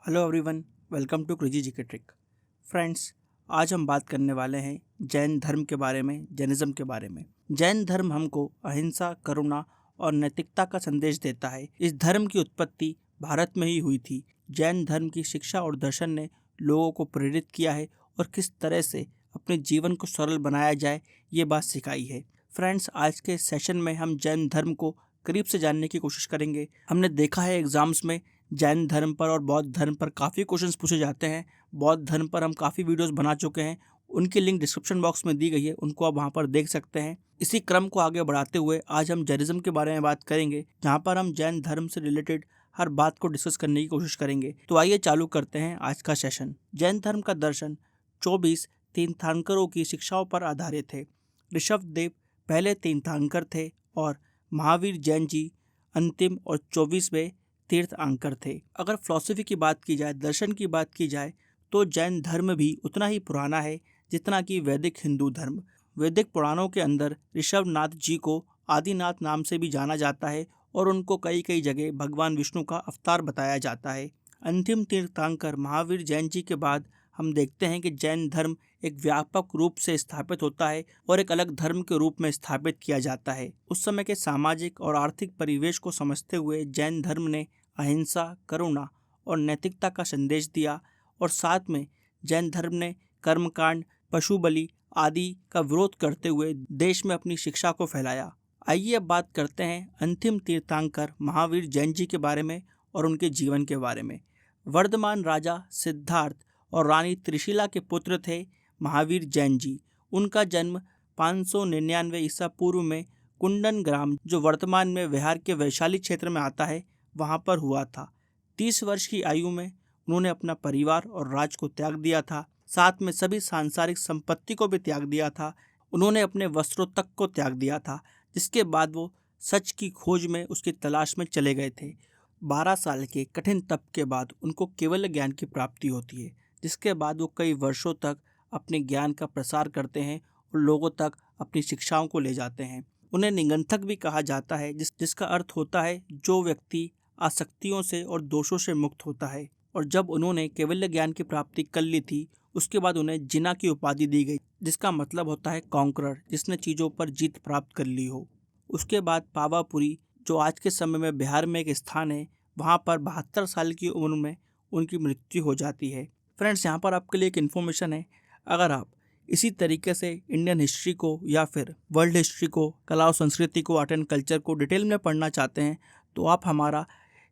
Hello everyone, welcome to crazy GK trick. Friends, आज हम बात करने वाले हैं जैन धर्म के बारे में, जैनिज्म के बारे में। जैन धर्म हमको अहिंसा, करुणा और नैतिकता का संदेश देता है। इस धर्म की उत्पत्ति भारत में ही हुई थी। जैन धर्म की शिक्षा और दर्शन ने लोगों को प्रेरित किया है और किस तरह से अपने जीवन को सरल बनाया जाए, ये बात सिखाई है। फ्रेंड्स, आज के सेशन में हम जैन धर्म को करीब से जानने की कोशिश करेंगे। हमने देखा है एग्जाम्स में जैन धर्म पर और बौद्ध धर्म पर काफ़ी क्वेश्चंस पूछे जाते हैं। बौद्ध धर्म पर हम काफ़ी वीडियोस बना चुके हैं, उनकी लिंक डिस्क्रिप्शन बॉक्स में दी गई है, उनको आप वहाँ पर देख सकते हैं। इसी क्रम को आगे बढ़ाते हुए आज हम जैनिज्म के बारे में बात करेंगे, जहाँ पर हम जैन धर्म से रिलेटेड हर बात को डिस्कस करने की कोशिश करेंगे। तो आइए चालू करते हैं आज का सेशन। जैन धर्म का दर्शन 24 तीर्थंकरों की शिक्षाओं पर आधारित है। ऋषभदेव पहले तीर्थंकर थे और महावीर जैन जी अंतिम और 24वें तीर्थंकर थे। अगर फिलॉसफी की बात की जाए, दर्शन की बात की जाए, तो जैन धर्म भी उतना ही पुराना है जितना कि वैदिक हिंदू धर्म। वैदिक पुराणों के अंदर ऋषभनाथ जी को आदिनाथ नाम से भी जाना जाता है और उनको कई कई जगह भगवान विष्णु का अवतार बताया जाता है। अंतिम तीर्थंकर महावीर जैन जी के बाद हम देखते हैं कि जैन धर्म एक व्यापक रूप से स्थापित होता है और एक अलग धर्म के रूप में स्थापित किया जाता है। उस समय के सामाजिक और आर्थिक परिवेश को समझते हुए जैन धर्म ने अहिंसा, करुणा और नैतिकता का संदेश दिया और साथ में जैन धर्म ने कर्मकांड, पशु बलि आदि का विरोध करते हुए देश में अपनी शिक्षा को फैलाया। आइए अब बात करते हैं अंतिम तीर्थंकर महावीर जैन जी के बारे में और उनके जीवन के बारे में। वर्धमान राजा सिद्धार्थ और रानी त्रिशिला के पुत्र थे महावीर जैन जी। उनका जन्म 599 ईसा पूर्व में कुंडन ग्राम, जो वर्तमान में बिहार के वैशाली क्षेत्र में आता है, वहाँ पर हुआ था। 30 वर्ष की आयु में उन्होंने अपना परिवार और राज को त्याग दिया था, साथ में सभी सांसारिक संपत्ति को भी त्याग दिया था। उन्होंने अपने वस्त्रों तक को त्याग दिया था, जिसके बाद वो सच की खोज में उसकी तलाश में चले गए थे। 12 साल के कठिन तप के बाद उनको केवल ज्ञान की प्राप्ति होती है, जिसके बाद वो कई वर्षों तक अपने ज्ञान का प्रसार करते हैं और लोगों तक अपनी शिक्षाओं को ले जाते हैं। उन्हें निगंथक भी कहा जाता है, जिसका अर्थ होता है जो व्यक्ति आसक्तियों से और दोषों से मुक्त होता है। और जब उन्होंने केवल्य ज्ञान की प्राप्ति कर ली थी, उसके बाद उन्हें जिना की उपाधि दी गई, जिसका मतलब होता है कॉन्करर, जिसने चीज़ों पर जीत प्राप्त कर ली हो। उसके बाद पावापुरी, जो आज के समय में बिहार में एक स्थान है, वहाँ पर 72 साल की उम्र में उनकी मृत्यु हो जाती है। फ्रेंड्स, यहाँ पर आपके लिए एक इन्फॉर्मेशन है, अगर आप इसी तरीके से इंडियन हिस्ट्री को या फिर वर्ल्ड हिस्ट्री को, कला और संस्कृति को, आर्ट एंड कल्चर को डिटेल में पढ़ना चाहते हैं, तो आप हमारा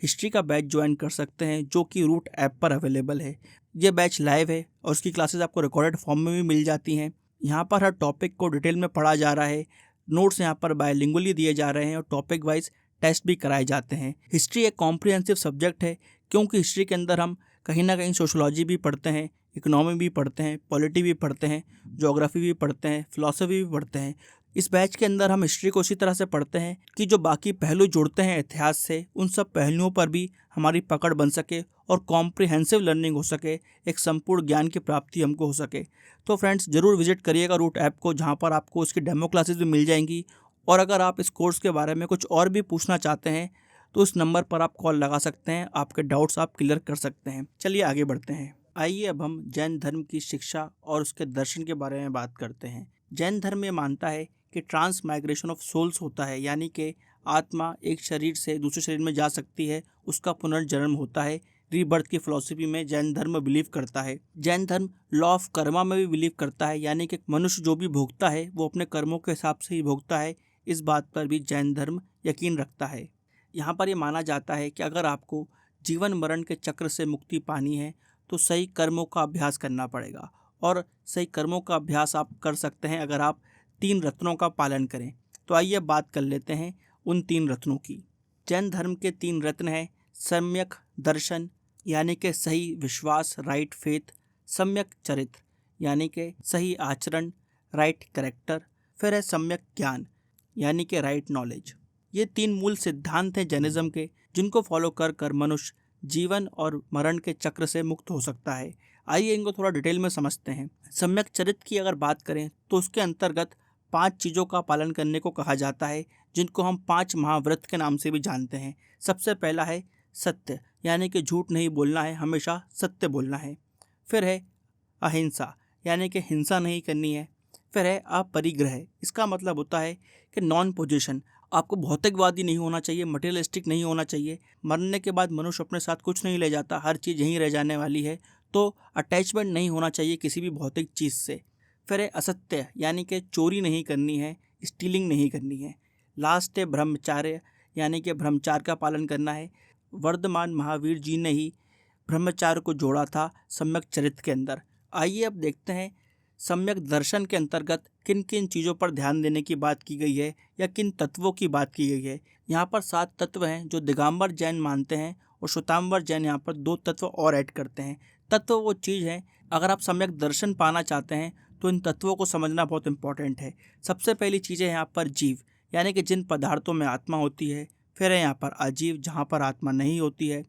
हिस्ट्री का बैच ज्वाइन कर सकते हैं, जो कि रूट ऐप पर अवेलेबल है। ये बैच लाइव है और उसकी क्लासेस आपको रिकॉर्डेड फॉर्म में भी मिल जाती हैं। यहाँ पर हर टॉपिक को डिटेल में पढ़ा जा रहा है, नोट्स यहाँ पर बायलिंगुअली दिए जा रहे हैं और टॉपिक वाइज टेस्ट भी कराए जाते हैं। हिस्ट्री एक कॉम्प्रिहेंसिव सब्जेक्ट है, क्योंकि हिस्ट्री के अंदर हम कहीं ना कहीं सोशोलॉजी भी पढ़ते हैं, इकोनॉमी भी पढ़ते हैं, पॉलिटी भी पढ़ते हैं, ज्योग्राफी भी पढ़ते हैं, फिलॉसफी भी पढ़ते हैं। इस बैच के अंदर हम हिस्ट्री को इसी तरह से पढ़ते हैं कि जो बाकी पहलू जुड़ते हैं इतिहास से, उन सब पहलुओं पर भी हमारी पकड़ बन सके और कॉम्प्रिहेंसिव लर्निंग हो सके, एक संपूर्ण ज्ञान की प्राप्ति हमको हो सके। तो फ्रेंड्स, ज़रूर विजिट करिएगा रूट ऐप को, जहाँ पर आपको उसकी डेमो क्लासेस भी मिल जाएंगी। और अगर आप इस कोर्स के बारे में कुछ और भी पूछना चाहते हैं, तो उस नंबर पर आप कॉल लगा सकते हैं, आपके डाउट्स आप क्लियर कर सकते हैं। चलिए आगे बढ़ते हैं। आइए अब हम जैन धर्म की शिक्षा और उसके दर्शन के बारे में बात करते हैं। जैन धर्म ये मानता है कि ट्रांस माइग्रेशन ऑफ सोल्स होता है, यानी कि आत्मा एक शरीर से दूसरे शरीर में जा सकती है, उसका पुनर्जन्म होता है। रीबर्थ की फिलॉसफी में जैन धर्म बिलीव करता है। जैन धर्म लॉ ऑफ कर्मा में भी बिलीव करता है, यानी कि मनुष्य जो भी भोगता है वो अपने कर्मों के हिसाब से ही भोगता है। इस बात पर भी जैन धर्म यकीन रखता है। यहाँ पर ये माना जाता है कि अगर आपको जीवन मरण के चक्र से मुक्ति पानी है, तो सही कर्मों का अभ्यास करना पड़ेगा। और सही कर्मों का अभ्यास आप कर सकते हैं अगर आप 3 रत्नों का पालन करें। तो आइए बात कर लेते हैं उन 3 रत्नों की। जैन धर्म के 3 रत्न हैं: सम्यक दर्शन, यानी कि सही विश्वास, राइट फेथ; सम्यक चरित्र, यानी कि सही आचरण, राइट कैरेक्टर; फिर है सम्यक ज्ञान, यानी कि राइट नॉलेज। ये 3 मूल सिद्धांत हैं जैनिज्म के, जिनको फॉलो कर कर मनुष्य जीवन और मरण के चक्र से मुक्त हो सकता है। आइए इनको थोड़ा डिटेल में समझते हैं। सम्यक चरित्र की अगर बात करें, तो उसके अंतर्गत 5 चीज़ों का पालन करने को कहा जाता है, जिनको हम 5 महाव्रत के नाम से भी जानते हैं। सबसे पहला है सत्य, यानी कि झूठ नहीं बोलना है, हमेशा सत्य बोलना है। फिर है अहिंसा, यानी कि हिंसा नहीं करनी है। फिर है अपरिग्रह, इसका मतलब होता है कि नॉन पोजिशन, आपको भौतिकवादी नहीं होना चाहिए, मटेरियलिस्टिक नहीं होना चाहिए। मरने के बाद मनुष्य अपने साथ कुछ नहीं ले जाता, हर चीज़ यहीं रह जाने वाली है, तो अटैचमेंट नहीं होना चाहिए किसी भी भौतिक चीज़ से। फिर है असत्य, यानी कि चोरी नहीं करनी है, स्टीलिंग नहीं करनी है। लास्ट है ब्रह्मचार्य, यानी कि ब्रह्मचार्य का पालन करना है। वर्धमान महावीर जी ने ही ब्रह्मचार्य को जोड़ा था सम्यक चरित्र के अंदर। आइए अब देखते हैं सम्यक दर्शन के अंतर्गत किन किन चीज़ों पर ध्यान देने की बात की गई है या किन तत्वों की बात की गई है। यहाँ पर 7 तत्व हैं जो दिगंबर जैन मानते हैं, और श्वेतांबर जैन यहाँ पर 2 तत्व और ऐड करते हैं। तत्व वो चीज़ है, अगर आप सम्यक दर्शन पाना चाहते हैं तो इन तत्वों को समझना बहुत इंपॉर्टेंट है। सबसे पहली चीज़ है यहाँ पर जीव, यानी कि जिन पदार्थों में आत्मा होती है। फिर है यहाँ पर अजीव, जहाँ पर आत्मा नहीं होती है।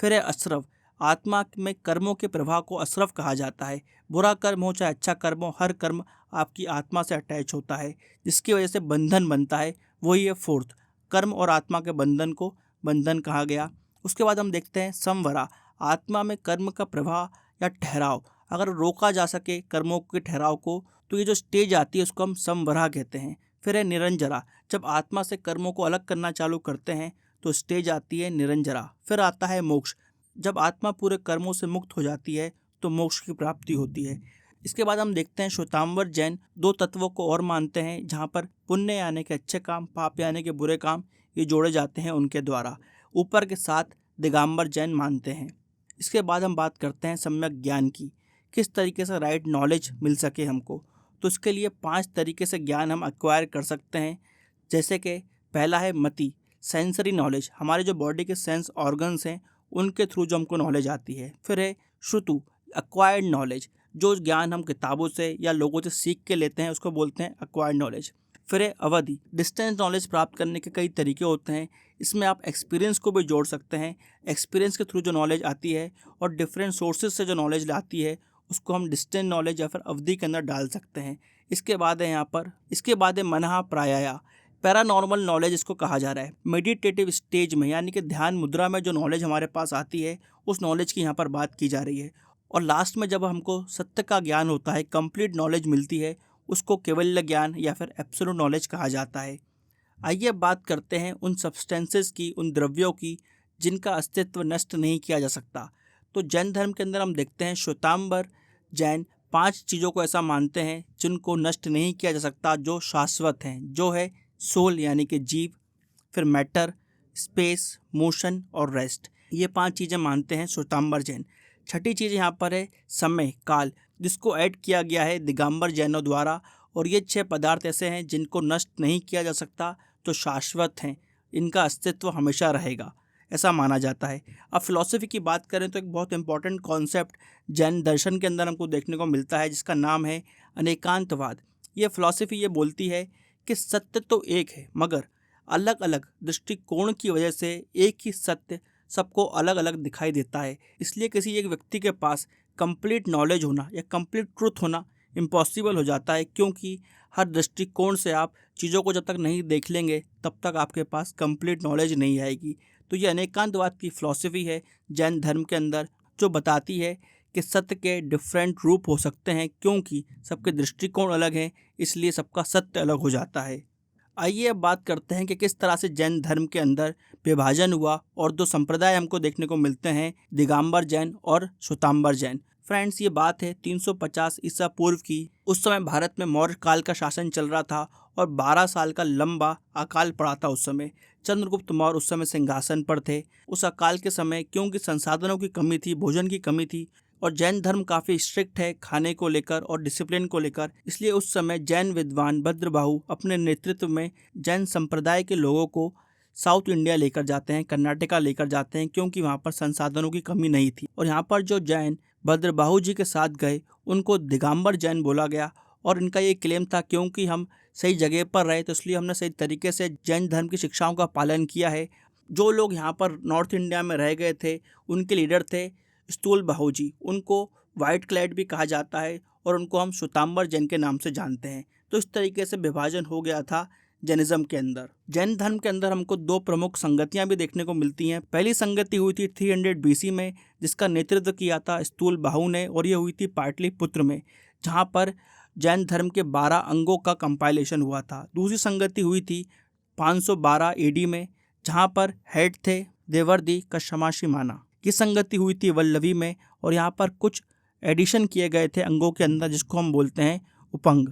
फिर है अशरफ, आत्मा में कर्मों के प्रवाह को अशरफ कहा जाता है। बुरा कर्म हो चाहे अच्छा कर्म हो, हर कर्म आपकी आत्मा से अटैच होता है, जिसकी वजह से बंधन बनता है। वही है फोर्थ, कर्म और आत्मा के बंधन को बंधन कहा गया। उसके बाद हम देखते हैं संवरा, आत्मा में कर्म का प्रवाह या ठहराव, अगर रोका जा सके कर्मों के ठहराव को तो ये जो स्टेज आती है उसको हम संवरा कहते हैं। फिर है निरंजरा, जब आत्मा से कर्मों को अलग करना चालू करते हैं तो स्टेज आती है निरंजरा। फिर आता है मोक्ष, जब आत्मा पूरे कर्मों से मुक्त हो जाती है तो मोक्ष की प्राप्ति होती है। इसके बाद हम देखते हैं श्वेतांबर जैन 2 तत्वों को और मानते हैं, जहाँ पर पुण्य यानी के अच्छे काम, पाप यानी के बुरे काम, ये जोड़े जाते हैं उनके द्वारा। ऊपर के 7 दिगंबर जैन मानते हैं। इसके बाद हम बात करते हैं सम्यक ज्ञान की, किस तरीके से राइट नॉलेज मिल सके हमको। तो इसके लिए 5 तरीके से ज्ञान हम एक्वायर कर सकते हैं। जैसे कि पहला है मति, सेंसरी नॉलेज, हमारे जो बॉडी के सेंस ऑर्गन्स हैं उनके थ्रू जो हमको नॉलेज आती है। फिर है श्रुतु, एक्वायर्ड नॉलेज, जो ज्ञान हम किताबों से या लोगों से सीख के लेते हैं उसको बोलते हैं एक्वायर्ड नॉलेज। फिर है अवधि, डिस्टेंस नॉलेज प्राप्त करने के कई तरीके होते हैं, इसमें आप एक्सपीरियंस को भी जोड़ सकते हैं। एक्सपीरियंस के थ्रू जो नॉलेज आती है और डिफरेंट सोर्सेज से जो नॉलेज आती है उसको हम डिस्टेंस नॉलेज या फिर अवधि के अंदर डाल सकते हैं। इसके बाद है इसके बाद है मनहा प्रायाया, पैरानॉर्मल नॉलेज इसको कहा जा रहा है। मेडिटेटिव स्टेज में, यानी कि ध्यान मुद्रा में जो नॉलेज हमारे पास आती है उस नॉलेज की यहाँ पर बात की जा रही है। और लास्ट में जब हमको सत्य का ज्ञान होता है, कंप्लीट नॉलेज मिलती है, उसको केवल्य ज्ञान या फिर एब्सोल्यूट नॉलेज कहा जाता है। आइए अब बात करते हैं उन सब्सटेंसेस की, उन द्रव्यों की जिनका अस्तित्व नष्ट नहीं किया जा सकता। तो जैन धर्म के अंदर हम देखते हैं श्वेतांबर जैन 5 चीज़ों को ऐसा मानते हैं जिनको नष्ट नहीं किया जा सकता, जो शाश्वत हैं, जो है सोल यानी कि जीव, फिर मैटर, स्पेस, मोशन और रेस्ट। ये 5 चीज़ें मानते हैं श्वेतांबर जैन। छठी चीज़ यहाँ पर है समय काल, जिसको ऐड किया गया है दिगंबर जैनों द्वारा। और ये 6 पदार्थ ऐसे हैं जिनको नष्ट नहीं किया जा सकता, जो शाश्वत हैं, इनका अस्तित्व हमेशा रहेगा, ऐसा माना जाता है। अब फिलॉसफी की बात करें तो एक बहुत इंपॉर्टेंट कॉन्सेप्ट जैन दर्शन के अंदर हमको देखने को मिलता है, जिसका नाम है अनेकांतवाद। ये फिलॉसफी ये बोलती है कि सत्य तो एक है, मगर अलग अलग दृष्टिकोण की वजह से एक ही सत्य सबको अलग अलग दिखाई देता है। इसलिए किसी एक व्यक्ति के पास कंप्लीट नॉलेज होना या कंप्लीट ट्रुथ होना इम्पॉसिबल हो जाता है, क्योंकि हर दृष्टिकोण से आप चीज़ों को जब तक नहीं देख लेंगे तब तक आपके पास कंप्लीट नॉलेज नहीं आएगी। तो ये अनेकांतवाद की फिलॉसफी है जैन धर्म के अंदर, जो बताती है कि सत्य के डिफरेंट रूप हो सकते हैं, क्योंकि सबके दृष्टिकोण अलग हैं, इसलिए सबका सत्य अलग हो जाता है। आइए अब बात करते हैं कि किस तरह से जैन धर्म के अंदर विभाजन हुआ और 2 संप्रदाय हमको देखने को मिलते हैं, दिगंबर जैन और श्वेतांबर जैन। फ्रेंड्स, ये बात है 350 ईसा पूर्व की। उस समय भारत में मौर्य काल का शासन चल रहा था और 12 साल का लंबा अकाल पड़ा था उस समय। चंद्रगुप्त मौर्य उस समय सिंहासन पर थे। उस अकाल के समय क्योंकि संसाधनों की कमी थी, भोजन की कमी थी, और जैन धर्म काफ़ी स्ट्रिक्ट है खाने को लेकर और डिसिप्लिन को लेकर, इसलिए उस समय जैन विद्वान भद्रबाहु अपने नेतृत्व में जैन संप्रदाय के लोगों को साउथ इंडिया लेकर जाते हैं, कर्नाटका लेकर जाते हैं, क्योंकि वहाँ पर संसाधनों की कमी नहीं थी। और यहाँ पर जो जैन भद्रबाहु जी के साथ गए उनको दिगंबर जैन बोला गया। और इनका ये क्लेम था क्योंकि हम सही जगह पर रहे तो इसलिए हमने सही तरीके से जैन धर्म की शिक्षाओं का पालन किया है। जो लोग यहाँ पर नॉर्थ इंडिया में रह गए थे उनके लीडर थे स्थूल बाहु जी, उनको वाइट क्लैड भी कहा जाता है और उनको हम श्वेतांबर जैन के नाम से जानते हैं। तो इस तरीके से विभाजन हो गया था जैनिज्म के अंदर। जैन धर्म के अंदर हमको दो प्रमुख संगतियां भी देखने को मिलती हैं। पहली संगति हुई थी 300 BC में, जिसका नेतृत्व किया था स्थूलबाहु ने, और ये हुई थी पाटलिपुत्र में, जहां पर जैन धर्म के 12 अंगों का कंपाइलेशन हुआ था। दूसरी संगति हुई थी 512 AD में, जहां पर हेड थे देवर्दी कशमाशीमाना। ये संगति हुई थी वल्लभी में, और यहाँ पर कुछ एडिशन किए गए थे अंगों के अंदर, जिसको हम बोलते हैं उपंग।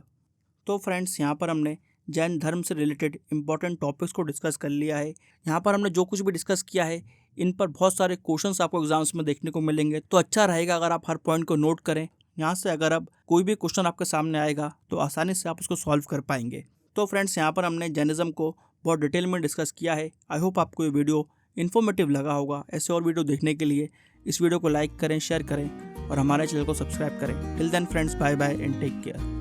तो फ्रेंड्स, यहाँ पर हमने जैन धर्म से रिलेटेड इंपॉर्टेंट टॉपिक्स को डिस्कस कर लिया है। यहाँ पर हमने जो कुछ भी डिस्कस किया है, इन पर बहुत सारे क्वेश्चंस आपको एग्जाम्स में देखने को मिलेंगे, तो अच्छा रहेगा अगर आप हर पॉइंट को नोट करें। यहाँ से अगर अब कोई भी क्वेश्चन आपके सामने आएगा तो आसानी से आप उसको सॉल्व कर पाएंगे। तो फ्रेंड्स, यहाँ पर हमने जैनिज्म को बहुत डिटेल में डिस्कस किया है। आई होप आपको ये वीडियो इन्फॉर्मेटिव लगा होगा। ऐसे और वीडियो देखने के लिए इस वीडियो को लाइक करें, शेयर करें और हमारे चैनल को सब्सक्राइब करें। Till then friends, bye bye and take care.